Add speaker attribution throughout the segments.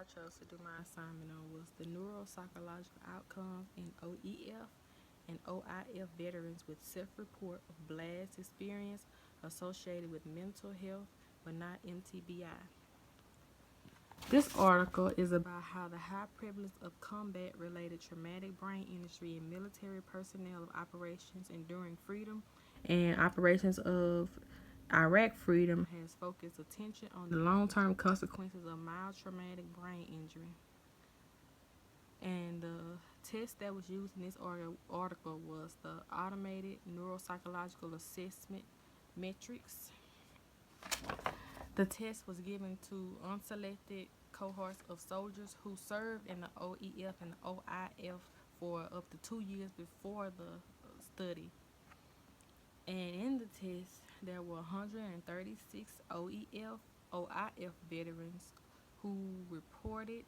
Speaker 1: I chose to do my assignment on was the neuropsychological outcomes in OEF and OIF veterans with self-report of blast experience associated with mental health but not MTBI. This article is about how the high prevalence of combat-related traumatic brain injury in military personnel of operations enduring freedom and operations of Iraq Freedom has focused attention on the long-term consequences of mild traumatic brain injury. And the test that was used in this article was the automated neuropsychological assessment metrics. The test was given to unselected cohorts of soldiers who served in the OEF and the OIF for up to 2 years before the study. And in the test, there were 136 OIF veterans who reported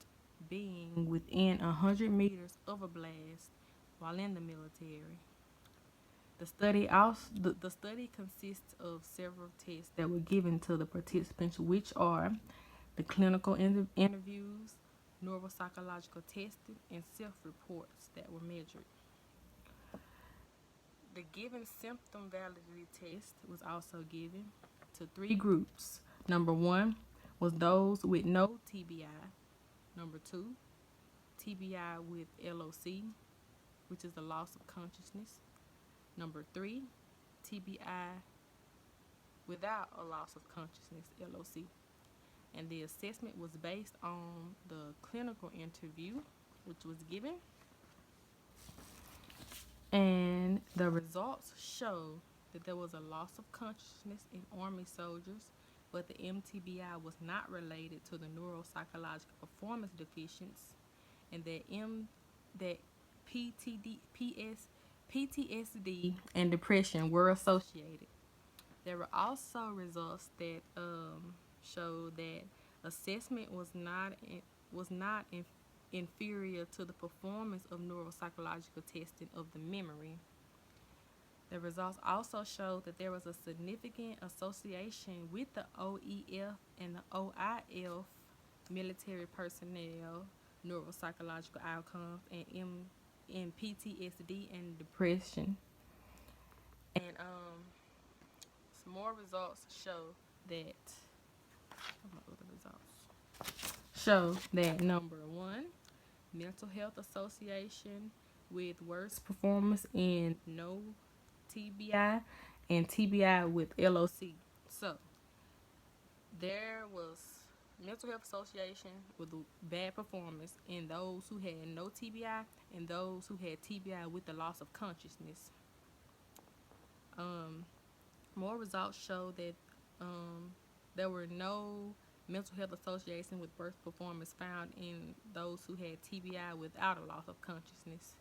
Speaker 1: being within 100 meters of a blast while in the military. The study consists of several tests that were given to the participants, which are the clinical interviews, neuropsychological testing, and self-reports that were measured. The given symptom validity test was also given to 3 groups. Number 1 was those with no TBI. Number 2, TBI with LOC, which is the loss of consciousness. Number 3, TBI without a loss of consciousness, LOC. And the assessment was based on the clinical interview, which was given. And the results show that there was a loss of consciousness in Army soldiers, but the MTBI was not related to the neuropsychological performance deficiencies, and that PTSD and depression were associated. There were also results that showed that assessment was not inferior to the performance of neuropsychological testing of the memory. The results also showed that there was a significant association with the OEF and the OIF military personnel neuropsychological outcomes and PTSD and depression. And some more results show that number 1, mental health association with worse performance in no TBI and TBI with LOC. So there was mental health association with bad performance in those who had no TBI and those who had TBI with the loss of consciousness. More results show that there were no mental health association with worse performance found in those who had TBI without a loss of consciousness.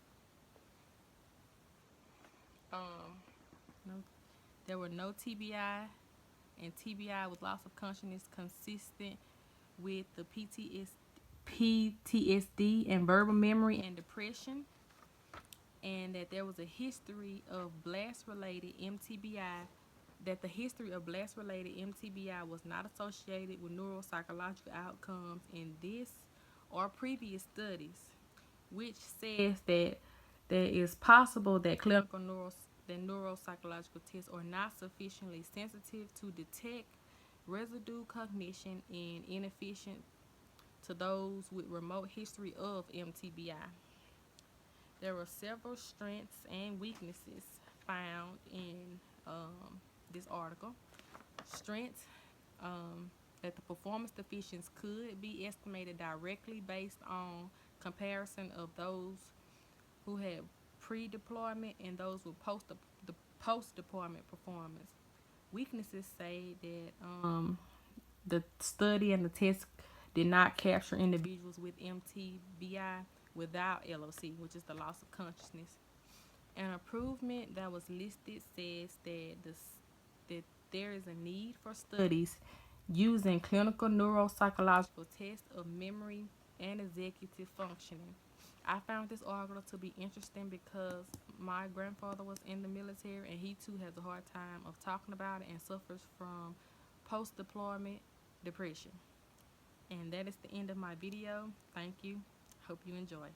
Speaker 1: There were no TBI and TBI with loss of consciousness consistent with the PTSD and verbal memory and depression, and that there was a history of blast-related MTBI, that the history of blast-related MTBI was not associated with neuropsychological outcomes in this or previous studies, which says that there is possible that neuropsychological tests are not sufficiently sensitive to detect residue cognition and inefficient to those with remote history of MTBI. There were several strengths and weaknesses found in this article. Strengths, that the performance deficiencies could be estimated directly based on comparison of those who had pre-deployment and those with post-deployment performance. Weaknesses say that the study and the test did not capture individuals with MTBI without LOC, which is the loss of consciousness. An improvement that was listed says that there is a need for studies using clinical neuropsychological tests of memory and executive functioning. I found this article to be interesting because my grandfather was in the military and he too has a hard time of talking about it and suffers from post-deployment depression. And that is the end of my video. Thank you. Hope you enjoy.